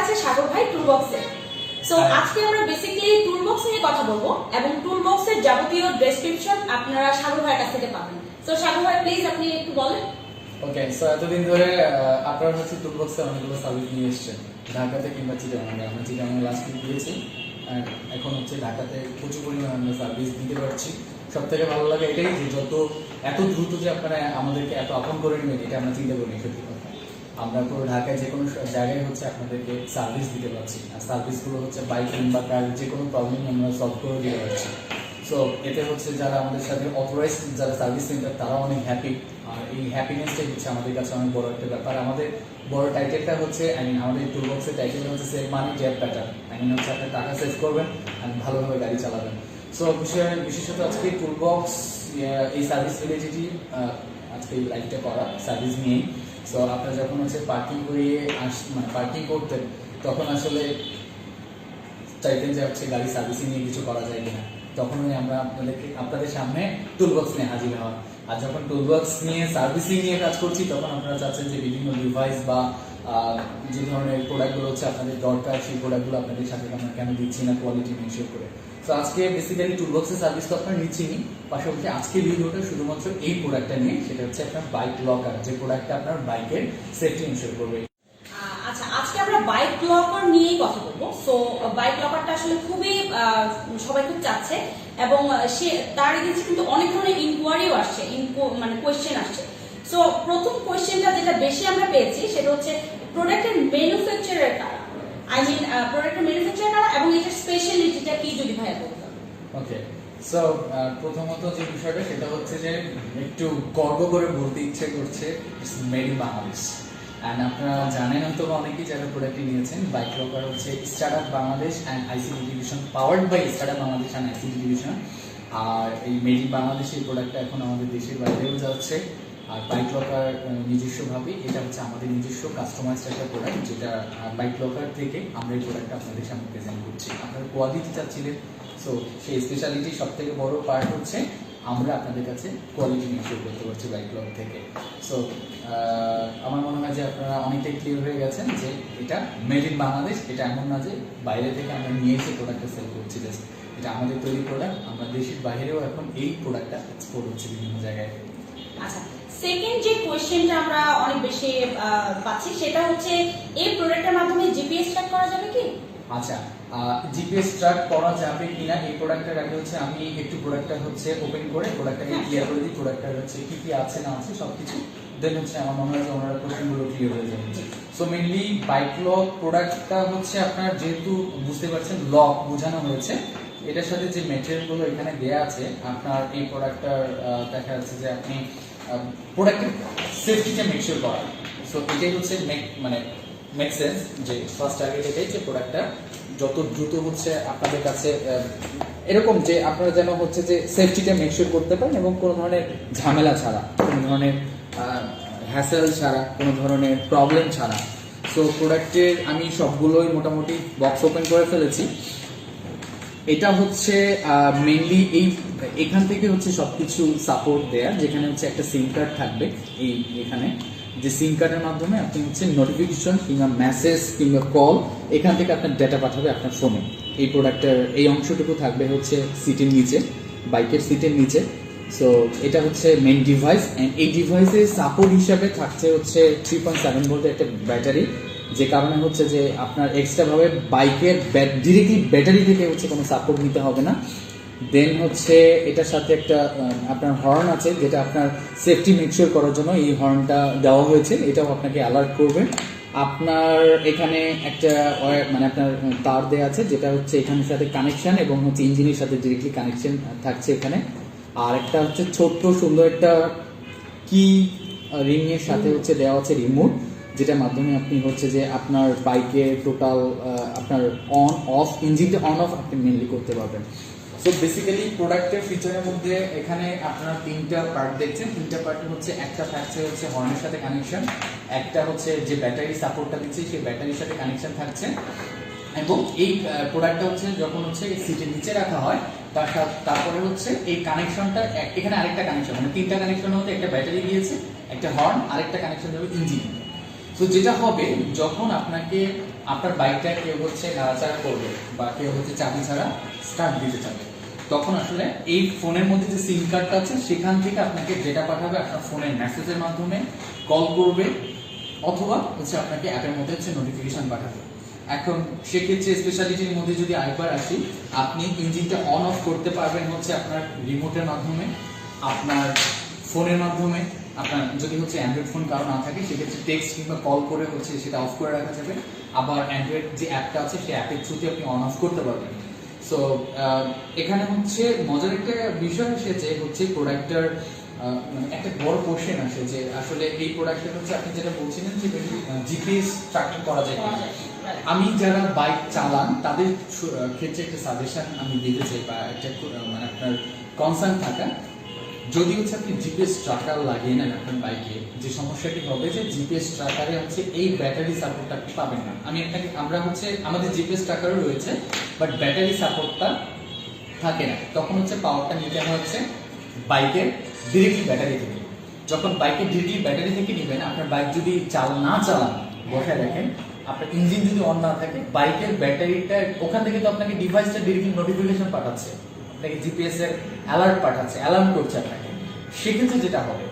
আছে সাগর ভাই টুলবক্সে। সো আজকে আমরা বেসিক্যালি টুলবক্স নিয়ে কথা বলবো এবং টুলবক্সের যাবতীয় ডেসক্রিপশন আপনারা সাগর ভাইয়ের কাছ থেকে পাবেন। সো সাগর ভাই প্লিজ আপনি একটু বলেন। ওকে, সো এতদিন ধরে আপনারা হচ্ছে টুলবক্সে অনেকগুলো সার্ভিস নিয়ে এসেছেন ঢাকাতে কিংবা চিটাগাঙে। আমরা চিটাগাঙে লাস্ট উইক দিয়েছি, এখন হচ্ছে ঢাকাতে প্রচুর পরিমাণে আমরা সার্ভিস দিতে পারছি। সব থেকে ভালো লাগে এটাই যে এত দ্রুত যে আপনারা আমাদেরকে এত আপন করে নেবেন, এটা আমরা চিন্তা করিনি। সত্যি কথা, আমরা পুরো ঢাকায় যে কোনো জায়গায় হচ্ছে আপনাদেরকে সার্ভিস দিতে পারছি, আর সার্ভিসগুলো হচ্ছে বাইক কিংবা কার যে কোনো প্রবলেম আমরা সলভ করে দিতে পারছি। সো এতে হচ্ছে যারা আমাদের সাথে অথরাইজড যারা সার্ভিস সেন্টার তারাও অনেক হ্যাপি, আর এই হ্যাপিনেসটাই হচ্ছে আমাদের কাছে অনেক বড় একটা ব্যাপার। আমাদের বড় টাইটেলটা হচ্ছে আমাদের টুলবক্সের টাইটেলটা হচ্ছে সেভ মানি জ্যাব প্যাটার্ন। হচ্ছে আপনার টাকা সেভ করবেন আর ভালোভাবে গাড়ি চালাবেন। সো বিশেষত আজকে টুলবক্স এই সার্ভিস রিলেটেডই আজকে এই লাইভটা করা সার্ভিস নিয়েই। সো আপনারা যখন হচ্ছে পার্কিং করিয়ে মানে পার্কিং করতেন তখন আসলে চাইতেন যে হচ্ছে গাড়ি সার্ভিসিং নিয়ে কিছু করা যায় কিনা, তখনই আমরা আপনাদের সামনে টুলবক্স নিয়ে হাজির হওয়া। আর যখন টুলবক্স নিয়ে সার্ভিসিং নিয়ে কাজ করছি তখন আপনারা চাচ্ছেন যে বিভিন্ন ডিভাইস বা যে ধরনের প্রোডাক্টগুলো হচ্ছে আপনাদের দরকার সেই প্রোডাক্টগুলো আপনাদের সাথে আমরা কেন দিচ্ছি না কোয়ালিটি মেনশন করে। তো আজকে বেসিক্যালি টুলবক্সের সার্ভিস তো আপনারা নিচ্ছেনই, পাশাপাশি আজকে ভিডিওটা শুধুমাত্র এই প্রোডাক্টটা নিয়ে, সেটা হচ্ছে আপনার বাইক লকার, যে প্রোডাক্টটা আপনার বাইকের সেফটি এনশিওর করবে। আচ্ছা, আজকে আমরা বাইক লকার নিয়েই কথা বলবো। সো বাইক লকারটা আসলে খুবই সবাই খুব চাচ্ছে এবং তার এগেইনস্টে কিন্তু অনেক ধরনের ইনকোয়ারিও আসছে, মানে কোয়েশ্চেন আসছে। সো প্রথম কোয়েশ্চেনটা যেটা বেশি আমরা পেয়েছি সেটা হচ্ছে প্রোডাক্টের ম্যানুফ্যাকচারার কারা, প্রোডাক্টের ম্যানুফ্যাকচারার কারা এবং এটার স্পেশালিটিটা কি যদি ভাইয়া বলতেন। ওকে, সো প্রথমত যে বিষয়টা সেটা হচ্ছে যে একটু গর্ব করে বলতে ইচ্ছে করছে it's made in Bangladesh. And আপনারা জানেন হয়তো অনেকেই যারা প্রোডাক্টটি নিয়েছেন, বাইক লকার হচ্ছে startup Bangladesh and ICT division, powered by startup Bangladesh and ICT division. আর এই মেড ইন বাংলাদেশ এই প্রোডাক্টটা এখন আমাদের দেশের বাইরেও যাচ্ছে। আর বাইক লকার নিজস্বভাবে এটা হচ্ছে আমাদের নিজস্ব কাস্টমাইজড একটা প্রোডাক্ট, যেটা বাইক লকার থেকে আমরা এই প্রোডাক্টটা আপনাদের সামনে প্রেজেন্ট করছি। আপনারা কোয়ালিটি চাচ্ছিলেন, সো সেই স্পেশালিটি সব থেকে বড় পার্ট হচ্ছে আমরা আপনাদের কাছে কোয়ালিটি মেনশন করতে পারছি বাইক লক থেকে। সো আমার মনে হয় যে আপনারা অনেকটাই ক্লিয়ার হয়ে গেছেন যে এটা মেড ইন বাংলাদেশ। এটা এমন না যে বাইরে থেকে আমরা নিয়ে এসে প্রোডাক্টটা সেল করছি, জাস্ট এটা আমাদের তৈরি প্রোডাক্ট। আমরা দেশের বাইরেও এখন এই প্রোডাক্টটা এক্সপোর্ট হচ্ছে বিভিন্ন জায়গায়। আচ্ছা, সেকেন্ড যে কোয়েশ্চেনটা আমরা অনেক বেশি পাচ্ছি সেটা হচ্ছে এই প্রোডাক্টের মাধ্যমে জিপিএস ট্র্যাক করা যাবে কি? আচ্ছা, জিপিএস ট্র্যাক করা যাবে কিনা এই প্রোডাক্টের আগে হচ্ছে আমি একটু প্রোডাক্টটা হচ্ছে ওপেন করে প্রোডাক্টটাকে ক্লিয়ার করে দিই, প্রোডাক্টটার হচ্ছে কি কি আছে না আছে সবকিছু। দেন হচ্ছে আমার মনে হয় যে ওনারা কোশ্চেনগুলো ক্লিয়ার হয়ে যাবে। সো মেইনলি বাইক লক প্রোডাক্টটা হচ্ছে আপনার যেহেতু বুঝতে পারছেন লক বোঝানো হয়েছে, এটার সাথে যে ম্যাটেরিয়ালগুলো এখানে দেওয়া আছে আপনার এই প্রোডাক্টটার দেখা যাচ্ছে যে আপনি প্রোডাক্টের সেফটিটা মেকশিওর করা। সো এটাই হচ্ছে মানে মেক সেন্স যে ফার্স্ট টার্গেট এটাই যে প্রোডাক্টটা যত দ্রুত হচ্ছে আপনাদের কাছে এরকম যে আপনারা যেন হচ্ছে যে সেফটিটা মেকশিওর করতে পারেন এবং কোনো ধরনের ঝামেলা ছাড়া, কোনো ধরনের হ্যাসেল ছাড়া, কোনো ধরনের প্রবলেম ছাড়া। সো প্রোডাক্টের আমি সবগুলোই মোটামুটি বক্স ওপেন করে ফেলেছি। এটা হচ্ছে মেইনলি এখান থেকে হচ্ছে সবকিছু সাপোর্ট দেয়া, যেখানে হচ্ছে একটা সিম কার্ড থাকবে। এখানে যে সিম কার্ডের মাধ্যমে আপনি হচ্ছে নোটিফিকেশন কিংবা মেসেজ কিংবা কল এখান থেকে আপনার ডেটা পাঠাবে আপনার ফোনে। এই প্রোডাক্টের এই অংশটুকু থাকবে হচ্ছে সিটের নিচে, বাইকের সিটের নিচে। সো এটা হচ্ছে মেইন ডিভাইস, অ্যান্ড এই ডিভাইসের সাপোর্ট হিসাবে থাকছে হচ্ছে 3.7 ভোল্টের একটা ব্যাটারি, যে কারণে হচ্ছে যে আপনার এক্সট্রা ভাবে বাইকের ডিরেক্টলি ব্যাটারি থেকে হচ্ছে কোনো সাপোর্ট নিতে হবে না। দেন হচ্ছে এটার সাথে একটা আপনার হর্ন আছে, যেটা আপনার সেফটি মেকশিওর করার জন্য এই হর্নটা দেওয়া হয়েছে। এটাও আপনাকে অ্যালার্ট করবে। আপনার এখানে একটা মানে আপনার তার দেওয়া আছে, যেটা হচ্ছে এখানের সাথে কানেকশন এবং হচ্ছে ইঞ্জিনের সাথে ডিরেক্টলি কানেকশন থাকছে এখানে। আর একটা হচ্ছে ছোট্ট সুন্দর একটা কি রিং এর সাথে হচ্ছে দেওয়া আছে রিমোট, যেটার মাধ্যমে আপনি হচ্ছে যে আপনার বাইকে টোটাল আপনার অন অফ ইঞ্জিনটা অন অফ আপনি মেনলি করতে পারবেন। সো বেসিক্যালি প্রোডাক্টের ফিচারের মধ্যে এখানে আপনারা তিনটা পার্ট দেখছেন। তিনটা পার্ট হচ্ছে একটা থাকছে হচ্ছে হর্নের সাথে কানেকশন, একটা হচ্ছে যে ব্যাটারি সাপোর্টটা দিচ্ছে সেই ব্যাটারির সাথে কানেকশন থাকছে, এবং এই প্রোডাক্টটা হচ্ছে যখন হচ্ছে সিটের নিচে রাখা হয় তারপরে হচ্ছে এই কানেকশনটা এখানে আরেকটা কানেকশন, মানে তিনটা কানেকশন মধ্যে একটা ব্যাটারি দিয়েছে, একটা হর্ন, আরেকটা কানেকশন যাবে ইঞ্জিন। সো যেটা হবে যখন আপনাকে আপনার বাইকটা কেউ হচ্ছে নাড়াচাড়া করবে বা কেউ হচ্ছে চাবি ছাড়া স্টার্ট দিতে চাবে, তখন আসলে এই ফোনের মধ্যে যে সিম কার্ডটা আছে সেখান থেকে আপনাকে যেটা পাঠাবে আপনার ফোনের মেসেজের মাধ্যমে কল করবে, অথবা হচ্ছে আপনাকে অ্যাপের মধ্যে হচ্ছে নোটিফিকেশন পাঠাবে। এখন সেক্ষেত্রে স্পেশালিটির মধ্যে যদি আরেকবার আসি, আপনি ইঞ্জিনটা অন অফ করতে পারবেন হচ্ছে আপনার রিমোটের মাধ্যমে, আপনার ফোনের মাধ্যমে। আপনার যদি হচ্ছে অ্যান্ড্রয়েড ফোন কারো না থাকে সেক্ষেত্রে টেক্সট কিংবা কল করে হচ্ছে সেটা অফ করে রাখা যাবে। আবার অ্যান্ড্রয়েড যে অ্যাপটা আছে সেই অ্যাপের থ্রুতে আপনি অন অফ করতে পারবেন। সো এখানে হচ্ছে মজার একটা বিষয় এসেছে হচ্ছে প্রোডাক্টটার মানে একটা বড় কোশ্চেন আসে যে আসলে এই প্রোডাক্টটা হচ্ছে আপনি যেটা বলছিলেন যে জিপিএস ট্র্যাকিং করা যায় কিনা। আমি যারা বাইক চালান তাদের ক্ষেত্রে একটা সাজেশন আমি দিতে চাই বা একটা মানে আপনার কনসার্ন থাকা, যদি হচ্ছে আপনি জিপিএস ট্র্যাকার লাগিয়ে নেন আপনার বাইকে, যে সমস্যাটি হবে যে জিপিএস ট্র্যাকারে হচ্ছে এই ব্যাটারি সাপোর্টটা আপনি পাবেন না। আমরা হচ্ছে আমাদের জিপিএস ট্র্যাকারও রয়েছে, বাট ব্যাটারি সাপোর্টটা থাকে না। তখন হচ্ছে পাওয়ারটা নিতে হচ্ছে বাইকের ডিরেক্টলি ব্যাটারি থেকে। যখন বাইকের ডিরেক্টলি ব্যাটারি থেকে নেবেন, আপনার বাইক যদি না চালান, বসায় রাখেন, আপনার ইঞ্জিন যদি অন না থাকে, বাইকের ব্যাটারিটা ওখান থেকে তো আপনাকে ডিভাইসটা ডিরেক্টলি নোটিফিকেশন পাঠাচ্ছে, আপনাকে জিপিএস এর অ্যালার্ট পাঠাচ্ছে, অ্যালার্ম করছে আপনাকে। সেক্ষেত্রে যেটা হবে,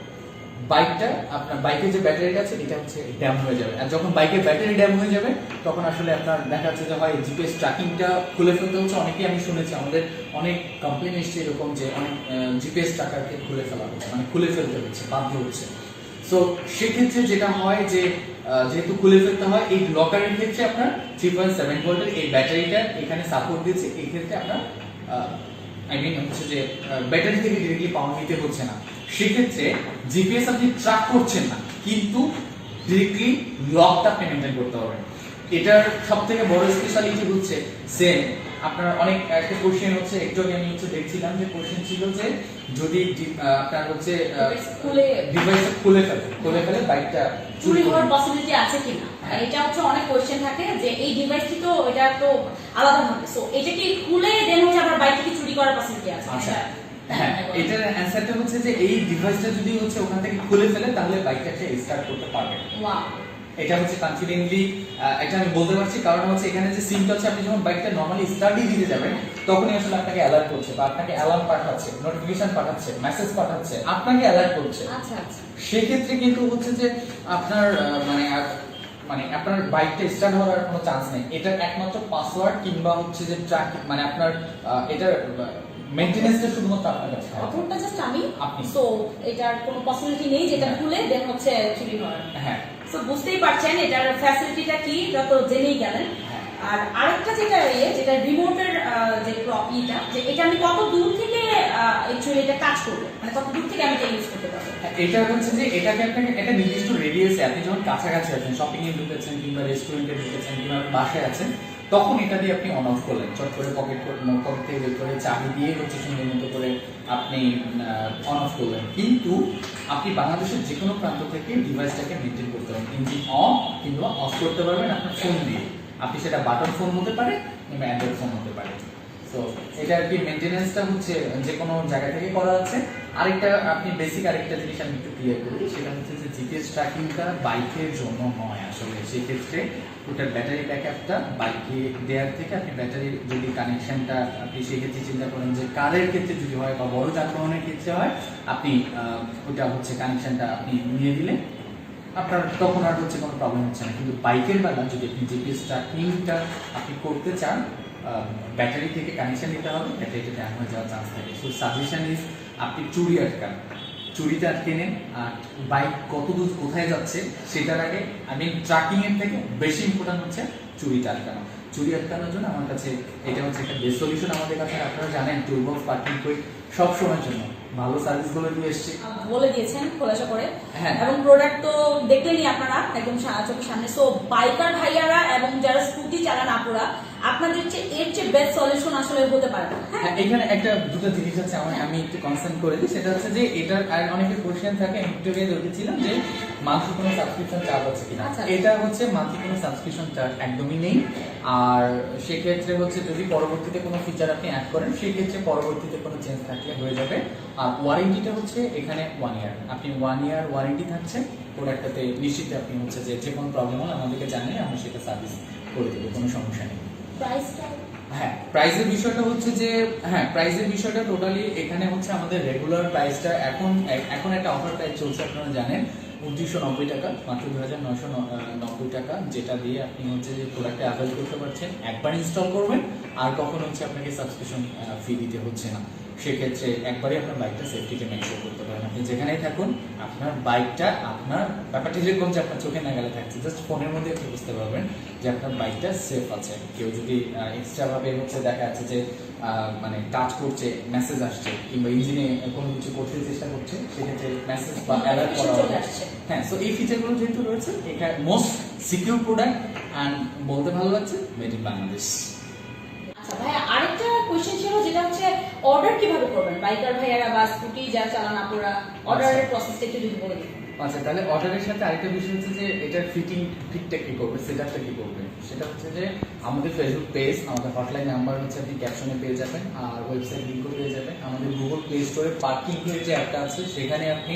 বাইকটা আপনার বাইকের যে ব্যাটারিটা আছে এটা হচ্ছে ড্যাম হয়ে যাবে। আর যখন বাইকের ব্যাটারি ড্যাম হয়ে যাবে তখন আসলে আপনার দেখা যাচ্ছে যে হয় জিপিএস ট্র্যাকিংটা খুলে ফেলতে হচ্ছে। অনেকেই আমি শুনেছি, আমাদের অনেক কমপ্লেন এসছে এরকম যে অনেক জিপিএস ট্র্যাকারকে খুলে ফেলা হচ্ছে, মানে খুলে ফেলতে হচ্ছে, বাধ্য হচ্ছে। সো সেক্ষেত্রে যেটা হয় যে যেহেতু খুলে ফেলতে হয়, এই লকারের ক্ষেত্রে আপনার 3.7 ভোল্টের এই ব্যাটারিটা এখানে সাপোর্ট দিচ্ছে। এই ক্ষেত্রে আপনার হচ্ছে যে ব্যাটারি থেকে ডিরেক্টলি পাওয়ার নিতে হচ্ছে না। সেক্ষেত্রে জিপিএস আপনি ট্র্যাক করছেন না, কিন্তু ডিরেক্টলি লকটা আপনি মেনটেন করতে হবে। এটার সব থেকে বড় স্পেশালিটি হচ্ছে সেম আপনার অনেক একটা কোশ্চেন হচ্ছে, একটু আগে আমি হচ্ছে দেখছিলাম যে কোশ্চেন ছিল যে যদি আপনার হচ্ছে ডিভাইস খুলে ফেলে বাইকটা চুরি হওয়ার পসিবিলিটি আছে কিনা, এটা হচ্ছে অনেক কোশ্চেন থাকে যে এই ডিভাইসটি তো এটা তো আলাদা হবে, সো এটা কি খুলে দেন হচ্ছে আবার বাইকটি কি চুরি করার পসিবিলিটি আছে? আচ্ছা, হ্যাঁ, এটার অ্যানসারটা হচ্ছে যে এই ডিভাইসটা যদি হচ্ছে ওখান থেকে খুলে ফেলে তাহলে বাইকটাকে স্টার্ট করতে পারবে। ওয়াও, এটা হচ্ছে কনফিডেন্টলি এটা আমি বলতে পারছি, কারণ হচ্ছে এখানে যে সিমটা হচ্ছে আপনি যখন বাইকটা নরমালি স্টার্টই দিতে যাবেন তখনই আসলে আপনাকে অ্যালার্ট করছে বা আপনাকে অ্যালার্ম পাঠাচ্ছে, নোটিফিকেশন পাঠাচ্ছে, মেসেজ পাঠাচ্ছে, আপনাকে অ্যালার্ট করছে। আচ্ছা আচ্ছা, সেক্ষেত্রে কিন্তু হচ্ছে যে আপনার মানে আপনার বাইকটা স্টার্ট হওয়ার কোনো চান্স নেই। এটার একমাত্র পাসওয়ার্ড কিংবা হচ্ছে যে ট্র্যাক মানে আপনার এটার মেইনটেনেন্সটা শুধুমাত্র আপনার কাছে। অথরটা জাস্ট আপনি। সো এটার কোনো পসিবিলিটি নেই যেটা খুলে দেন হচ্ছে চুরি হওয়ার। হ্যাঁ, সো বুঝতেই পারছেন এটার ফ্যাসিলিটিটা কি, এটা তো জেনেই গেলেন। আর আরেকটা যেটা রিমোটের যে প্রপার্টিটা, যে এটা আমি কত দূর থেকে অ্যাকচুয়ালি এটা কাজ করবে, মানে কত দূর থেকে আমি এটা ইউজ করতে পারবো? এটা হচ্ছে যে এটাকে আপনাকে একটা নির্দিষ্ট রেডিয়াসে, আপনি যখন কাছাকাছি আছেন, শপিং এ ঢুকেছেন কিংবা রেস্টুরেন্টে ঢুকেছেন কিংবা বাসায় আছেন, তখন এটা দিয়ে আপনি অন অফ করলেন, চট করে পকেট থেকে বের করে চাবি দিয়ে হচ্ছে সুন্দর মতো করে আপনি অন অফ করলেন। কিন্তু আপনি বাংলাদেশের যে কোনো প্রান্ত থেকে ডিভাইসটাকে মেনটেন করতে পারবেন, ইঞ্জিন অন কিংবা অফ করতে পারবেন আপনার ফোন দিয়ে। আপনি সেটা বাটন ফোন হতে পারে কিংবা অ্যান্ড্রয়েড ফোন হতে পারে। তো এটা আর কি মেইনটেনেন্সটা হচ্ছে যে কোনো জায়গা থেকে করা আছে। আরেকটা আপনি বেসিক আরেকটা জিনিস আমি একটু ক্লিয়ার করি, সেটা হচ্ছে যে জিপিএস ট্র্যাকিংটা বাইকের জন্য নয় আসলে। সেক্ষেত্রে ওটার ব্যাটারি ব্যাকআপটা বাইকে দেওয়ার থেকে আপনি ব্যাটারির যদি কানেকশনটা আপনি সেক্ষেত্রে চিন্তা করেন যে কারের ক্ষেত্রে যদি হয় বা বড় যানবাহনের ক্ষেত্রে হয়, আপনি ওটা হচ্ছে কানেকশনটা আপনি নিয়ে দিলে আপনার তখন আর হচ্ছে কোনো প্রবলেম হচ্ছে না। কিন্তু বাইকের বেলা যদি আপনি জিপিএস ট্র্যাকিংটা আপনি করতে চান, ব্যাটারি থেকে কানেকশন নিতে হবে, ব্যাটারিটা ড্যাম হয়ে যাওয়ার চান্স থাকে। সো সাজেশন ইজ আপনি চুরি আটকান, চুরিটা আটকে নেন। আর বাইক কত দূর কোথায় যাচ্ছে সেটার আগে ট্র্যাকিং এর থেকে বেশি ইম্পর্টেন্ট হচ্ছে চুরিটা আটকানো। চুরি আটকানোর জন্য আমার কাছে এটা হচ্ছে একটা বেস্ট সলিউশন আমাদের কাছে। আপনারা জানেন টুলবক্স পার্কিং কুইক সব সময়ের জন্য ভালো সার্ভিসগুলো দিয়ে এসেছি, বলে দিয়েছেন খোলাসা করে। হ্যাঁ, এবং প্রোডাক্ট তো দেখলেনই আপনারা একদম চোখের সামনে। সো বাইকার ভাইয়ারা এবং যারা স্কুটি চালান আপুরা, আপনাদের এর চেয়ে বেস্ট সলিউশন আসলে হতে পারে না। হ্যাঁ, এখানে একটা দুটো জিনিস আছে আমি একটু কনসার্ন করে দিই, সেটা হচ্ছে যে এটার আর অনেকের কোশ্চেন থাকে, আমি একটু আগে দেখেছিলাম যে মান্থলি কোনো সাবস্ক্রিপশন চার্জ আছে কিনা। এটা হচ্ছে মান্থলি কোনো সাবস্ক্রিপশন চার্জ একদমই নেই। আর সেক্ষেত্রে হচ্ছে যদি পরবর্তীতে কোনো ফিচার আপনি অ্যাড করেন, সেক্ষেত্রে পরবর্তীতে কোনো চেঞ্জ থাকলে হয়ে যাবে। আর ওয়ারেন্টিটা হচ্ছে এখানে 1 ইয়ার, আপনি 1 ইয়ার ওয়ারেন্টি থাকছে প্রোডাক্টটাতে। নিশ্চিত আপনি হচ্ছে যে কোনো প্রবলেম হলে আমাদেরকে জানিয়ে আমরা সেটা সার্ভিস করে দেবো, কোনো সমস্যা নেই। প্রাইসটা হ্যাঁ, প্রাইসের বিষয়টা হচ্ছে যে প্রাইসের বিষয়টা টোটালি এখানে হচ্ছে আমাদের রেগুলার প্রাইসটা এখন একটা অফার প্রাইস চলছে, আপনারা জানেন, 2990 টাকা, মাত্র 2990 টাকা, যেটা দিয়ে আপনি হচ্ছে যে প্রোডাক্টটা অ্যাভেল করতে পারছেন। একবার ইনস্টল করবেন আর কখন হচ্ছে আপনাকে সাবস্ক্রিপশন ফি দিতে হচ্ছে না। সেক্ষেত্রে একবারই আপনার বাইকটা সেফটিতে মেনশন করতে পারেন। আপনি যেখানেই থাকুন আপনার বাইকটা, আপনার ব্যাপারটা যেরকম যে আপনার চোখে নাগালে থাকছে, জাস্ট ফোনের মধ্যে আপনি বুঝতে পারবেন যে আপনার বাইকটা সেফ আছে। কেউ যদি এক্সট্রা ভাবে হচ্ছে দেখা যাচ্ছে যে মানে টাচ করছে, মেসেজ আসছে, কিংবা ইঞ্জিনে কোনো কিছু করতে চেষ্টা করছে, সেক্ষেত্রে মেসেজ বা অ্যালার্ট করা হবে। হ্যাঁ, সো এই ফিচারগুলো যেহেতু রয়েছে, এখানে মোস্ট সিকিউর প্রোডাক্ট অ্যান্ড বলতে ভালো লাগছে মেড ইন বাংলাদেশ। আচ্ছা ভাই, আরেকটা কোশ্চেন ছিল, যেটা হচ্ছে অর্ডার কিভাবে করবেন বাইকার ভাইয়ারা বা স্কুটি যারা চালান আপনারা, অর্ডারের প্রসেসটা একটু যদি বলে দিন। আচ্ছা, তাহলে অর্ডারের সাথে আরেকটা বিষয় হচ্ছে যে এটার ফিটটা কি করবে, সেটআপটা কি করবে, সেটা হচ্ছে যে আমাদের ফেসবুক পেজ, আমাদের হটলাইন নাম্বার হচ্ছে আপনি ক্যাপশনে পেয়ে যাবেন, আর ওয়েবসাইট লিঙ্কও পেয়ে যাবেন। আমাদের গুগল প্লে স্টোরে পার্কিং এর যে অ্যাপটা আছে, সেখানে আপনি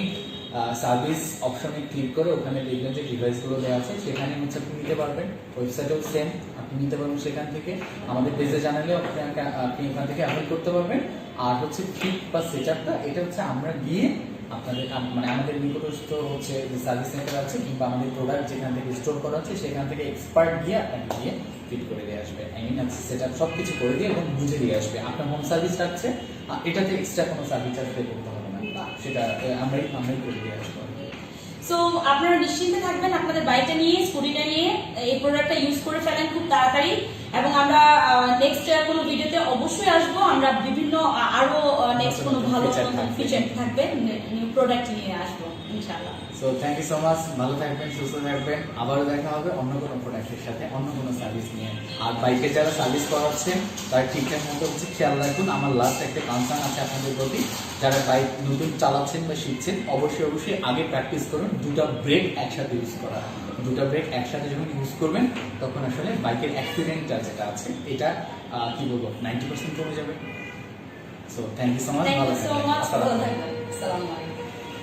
সার্ভিস অপশনে ক্লিক করে ওখানে দেখবেন যে ডিভাইসগুলো দেওয়া আছে, সেখানে হচ্ছে আপনি নিতে পারবেন। ওয়েবসাইটেও সেম, আপনি নিতে পারবেন সেখান থেকে। আমাদের পেজে জানালেও আপনি এখান থেকে অ্যাভেল করতে পারবেন। আর হচ্ছে ফিট বা সেটআপটা, এটা হচ্ছে আমরা গিয়ে আপনাদের মানে আমাদের নিকটস্থ হচ্ছে যে সার্ভিস সেন্টার আছে, কিংবা আমাদের প্রোডাক্ট যেখান থেকে স্টোর করা হচ্ছে, সেখান থেকে এক্সপার্ট গিয়ে আপনাকে গিয়ে ফিট করে দিয়ে আসবে। আই মিন সেটআপ সব কিছু করে দিয়ে এবং বুঝে দিয়ে আসবে। আপনার হোম সার্ভিস থাকছে, এটাতে এক্সট্রা কোনো সার্ভিস চার্জ পে করতে হবে না, সেটা আমরাই করে দিয়ে আসবো। সো আপনারা নিশ্চিন্তে থাকবেন আপনাদের বাইকটা নিয়ে, স্কুটিটা নিয়ে এই প্রোডাক্টটা ইউজ করে ফেলেন খুব তাড়াতাড়ি। এবং আমরা নেক্সট কোনো ভিডিওতে অবশ্যই আসবো, আমরা বিভিন্ন আরো নেক্সট কোনো ভালো ফিচার থাকবে, নিউ প্রোডাক্ট নিয়ে আসবো ইনশাআল্লাহ। So thank you so much, ভালো থাকবেন, সুস্থ থাকবেন। আবারও দেখা হবে অন্য কোনো প্রোডাক্টের সাথে, অন্য কোনো সার্ভিস নিয়ে। আর বাইকে যারা সার্ভিস করাচ্ছেন তারা ঠিকঠাক মতো হচ্ছে খেয়াল রাখুন। আমার লাস্ট একটা কনসার্ন আছে আপনাদের প্রতি, যারা বাইক নতুন চালাচ্ছেন বা শিখছেন, অবশ্যই আগে প্র্যাকটিস করুন দুটা ব্রেক একসাথে ইউজ করা। দুটা ব্রেক একসাথে যখন ইউজ করবেন, তখন আসলে বাইকের অ্যাক্সিডেন্টটা যেটা আছে, এটা কি বলবো 90% কমে যাবে। So thank you so much, thank ভালো ইউ সো থাকবেন, মাচ, আসসালামু ভালো আলাইকুম। থাকবেন, আসসালামু আলাইকুম।